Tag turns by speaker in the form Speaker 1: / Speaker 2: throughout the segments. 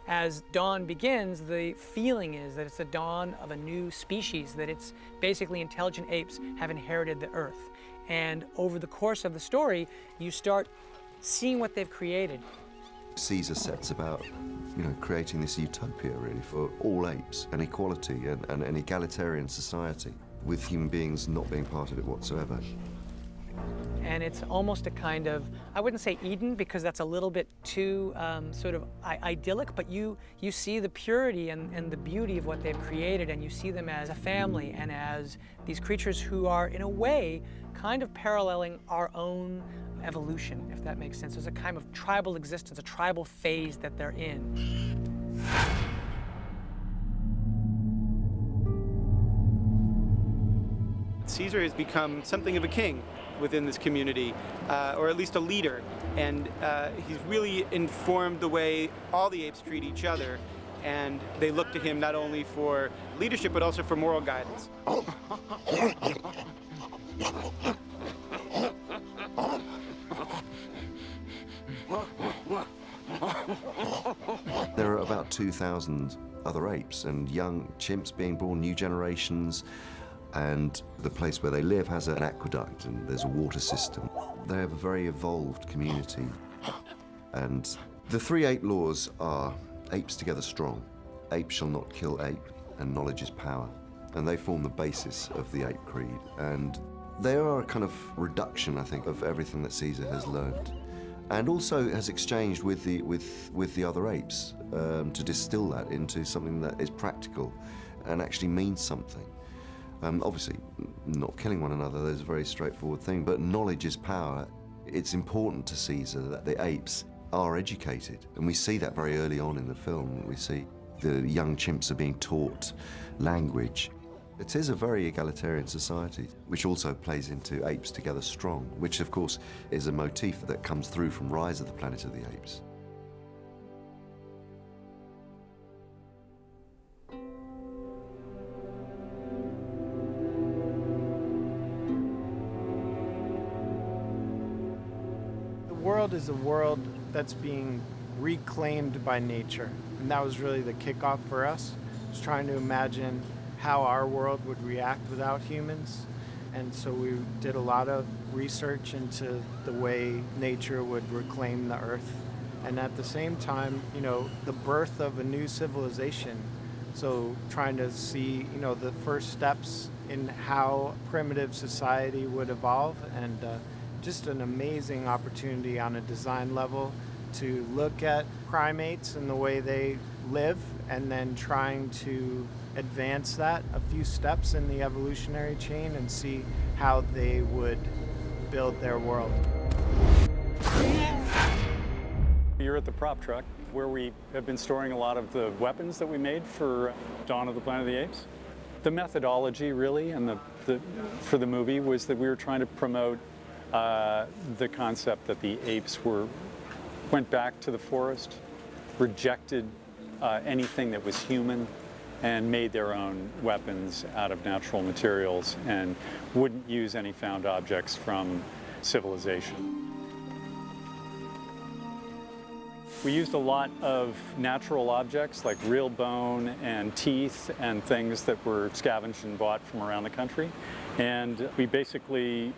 Speaker 1: as dawn begins, the feeling is that it's the dawn of a new species, that it's basically intelligent apes have inherited the earth. And over the course of the story, you start seeing what they've created.
Speaker 2: Caesar sets about, creating this utopia really for all apes, and equality and an egalitarian society, with human beings not being part of it whatsoever.
Speaker 1: And it's almost a kind of, I wouldn't say Eden, because that's a little bit too sort of idyllic, but you see the purity and the beauty of what they've created, and you see them as a family and as these creatures who are, in a way, kind of paralleling our own evolution, if that makes sense. There's a kind of tribal existence, a tribal phase that they're in.
Speaker 3: Caesar has become something of a king within this community, or at least a leader, and he's really informed the way all the apes treat each other, and they look to him not only for leadership but also for moral guidance.
Speaker 2: There are about 2,000 other apes and young chimps being born, new generations, and the place where they live has an aqueduct and there's a water system. They have a very evolved community. And the 3 ape laws are: apes together strong, ape shall not kill ape, and knowledge is power. And they form the basis of the ape creed. And they are a kind of reduction, I think, of everything that Caesar has learned. And also has exchanged with the other apes to distill that into something that is practical and actually means something. Obviously, not killing one another is a very straightforward thing, but knowledge is power. It's important to Caesar that the apes are educated, and we see that very early on in the film. We see the young chimps are being taught language. It is a very egalitarian society, which also plays into apes together strong, which of course is a motif that comes through from Rise of the Planet of the Apes.
Speaker 4: The world is a world that's being reclaimed by nature, and that was really the kickoff for us, was trying to imagine how our world would react without humans. And so we did a lot of research into the way nature would reclaim the earth. And at the same time, the birth of a new civilization. So trying to see, the first steps in how primitive society would evolve, and just an amazing opportunity on a design level to look at primates and the way they live, and then trying to advance that a few steps in the evolutionary chain and see how they would build their world.
Speaker 5: You're at the prop truck, where we have been storing a lot of the weapons that we made for Dawn of the Planet of the Apes. The methodology, really, and for the movie was that we were trying to promote the concept that the apes went back to the forest, rejected anything that was human, and made their own weapons out of natural materials and wouldn't use any found objects from civilization. We used a lot of natural objects like real bone and teeth and things that were scavenged and bought from around the country. And we basically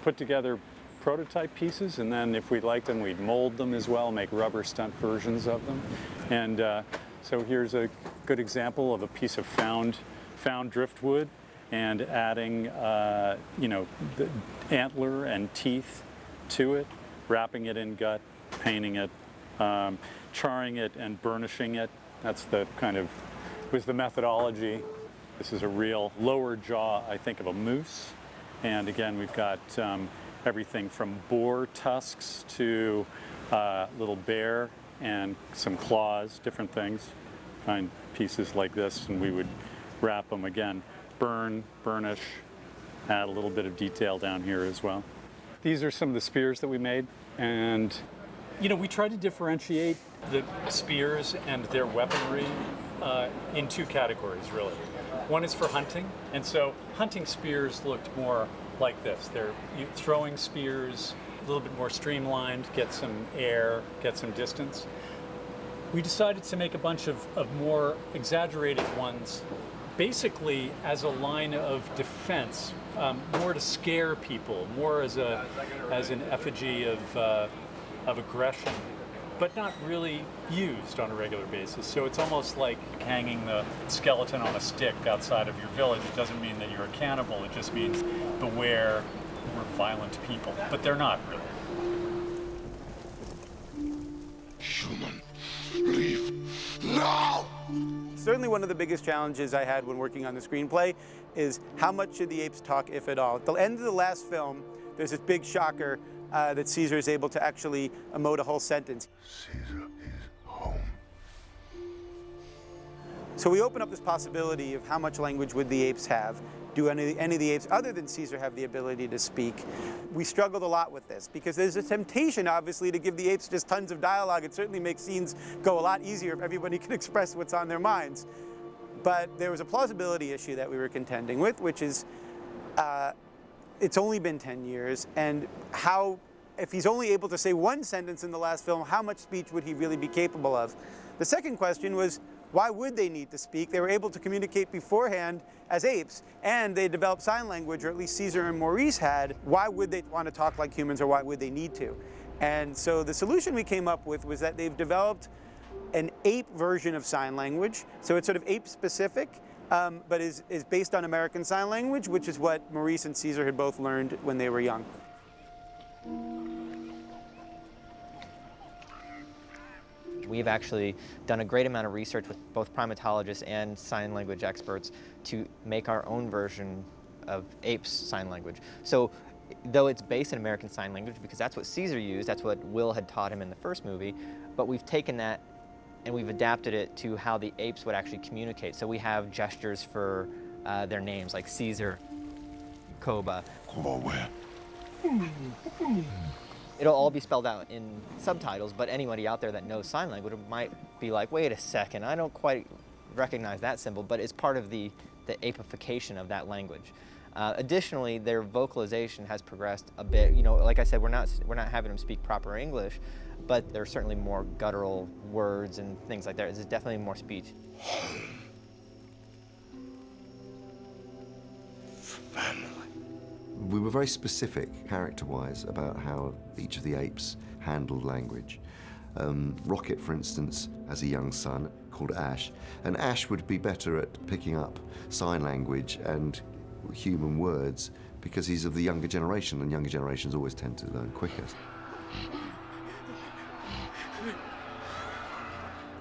Speaker 5: put together prototype pieces, and then if we liked them, we'd mold them as well, make rubber stunt versions of them. And so here's a good example of a piece of found driftwood, and adding the antler and teeth to it, wrapping it in gut, painting it, charring it and burnishing it. That's was the methodology. This is a real lower jaw, I think, of a moose. And again, we've got everything from boar tusks to little bear and some claws, different things. Find pieces like this, and we would wrap them again, burnish, add a little bit of detail down here as well. These are some of the spears that we made, and we try to differentiate the spears and their weaponry in 2 categories, really. One is for hunting, and so hunting spears looked more like this. They're throwing spears, a little bit more streamlined, get some air, get some distance. We decided to make a bunch of more exaggerated ones, basically as a line of defense, more to scare people, more as an effigy of aggression, but not really used on a regular basis. So it's almost like hanging the skeleton on a stick outside of your village. It doesn't mean that you're a cannibal. It just means beware, we're violent people. But they're not really.
Speaker 6: Human, leave now!
Speaker 3: Certainly one of the biggest challenges I had when working on the screenplay is how much should the apes talk, if at all. At the end of the last film, there's this big shocker that Caesar is able to actually emote a whole sentence.
Speaker 6: Caesar is home.
Speaker 3: So we open up this possibility of how much language would the apes have. Do any of the apes, other than Caesar, have the ability to speak? We struggled a lot with this because there's a temptation, obviously, to give the apes just tons of dialogue. It certainly makes scenes go a lot easier if everybody can express what's on their minds. But there was a plausibility issue that we were contending with, which is it's only been 10 years, and if he's only able to say one sentence in the last film, how much speech would he really be capable of? The second question was, why would they need to speak? They were able to communicate beforehand as apes, and they developed sign language, or at least Caesar and Maurice had. Why would they want to talk like humans, or why would they need to? And so the solution we came up with was that they've developed an ape version of sign language. So it's sort of ape-specific, but is based on American Sign Language, which is what Maurice and Caesar had both learned when they were young.
Speaker 7: We've actually done a great amount of research with both primatologists and sign language experts to make our own version of Apes sign language. So though it's based in American Sign Language, because that's what Caesar used, that's what Will had taught him in the first movie, but we've taken that and we've adapted it to how the apes would actually communicate. So we have gestures for their names, like Caesar, Koba.
Speaker 6: Koba where?
Speaker 7: It'll all be spelled out in subtitles, but anybody out there that knows sign language might be like, wait a second, I don't quite recognize that symbol, but it's part of the apeification of that language. Additionally, their vocalization has progressed a bit. You know, like I said, we're not having them speak proper English, but there's certainly more guttural words and things like that. There's definitely more speech.
Speaker 6: Family.
Speaker 2: We were very specific, character-wise, about how each of the apes handled language. Rocket, for instance, has a young son called Ash, and Ash would be better at picking up sign language and human words because he's of the younger generation, and younger generations always tend to learn quicker.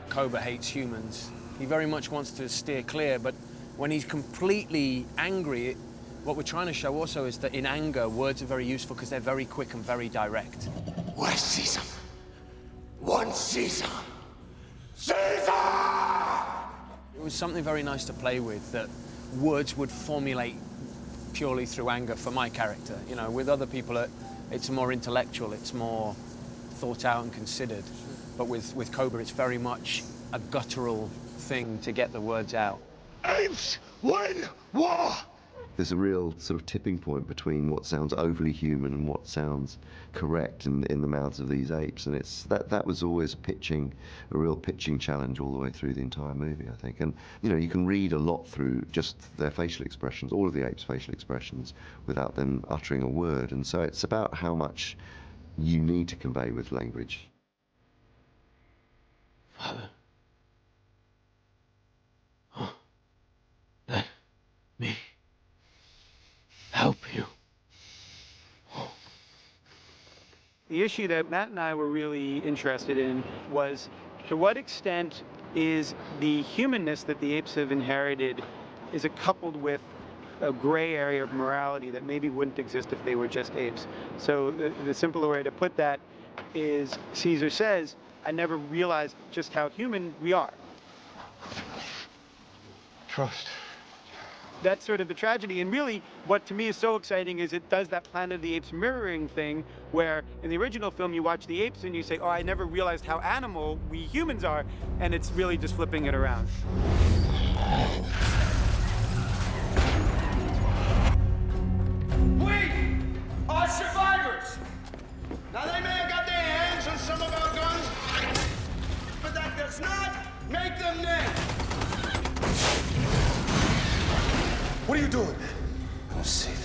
Speaker 8: Koba hates humans. He very much wants to steer clear, but when he's completely angry, what we're trying to show also is that in anger, words are very useful because they're very quick and very direct.
Speaker 6: Where's Caesar? One Caesar! Caesar!
Speaker 8: It was something very nice to play with, that words would formulate purely through anger for my character. You know, with other people, it's more intellectual, it's more thought out and considered. But with Koba, it's very much a guttural thing to get the words out.
Speaker 6: Apes win war!
Speaker 2: There's a real sort of tipping point between what sounds overly human and what sounds correct in the mouths of these apes, and that was always a real pitching challenge all the way through the entire movie, I think. And you know, you can read a lot through just their facial expressions, all of the apes' facial expressions, without them uttering a word. And so it's about how much you need to convey with language.
Speaker 6: Father. Let me help you.
Speaker 3: The issue that Matt and I were really interested in was, to what extent is the humanness that the apes have inherited is it coupled with a gray area of morality that maybe wouldn't exist if they were just apes. So the simpler way to put that is, Caesar says, I never realized just how human we are.
Speaker 6: Trust.
Speaker 3: That's sort of the tragedy, and really what to me is so exciting is it does that Planet of the Apes mirroring thing, where in the original film you watch the apes and you say, oh, I never realized how animal we humans are, and it's really just flipping it around.
Speaker 9: We are survivors! Now they may have got their hands on some of our guns, but that doesn't
Speaker 6: words not, make them names. What are you doing?
Speaker 9: I'm gonna save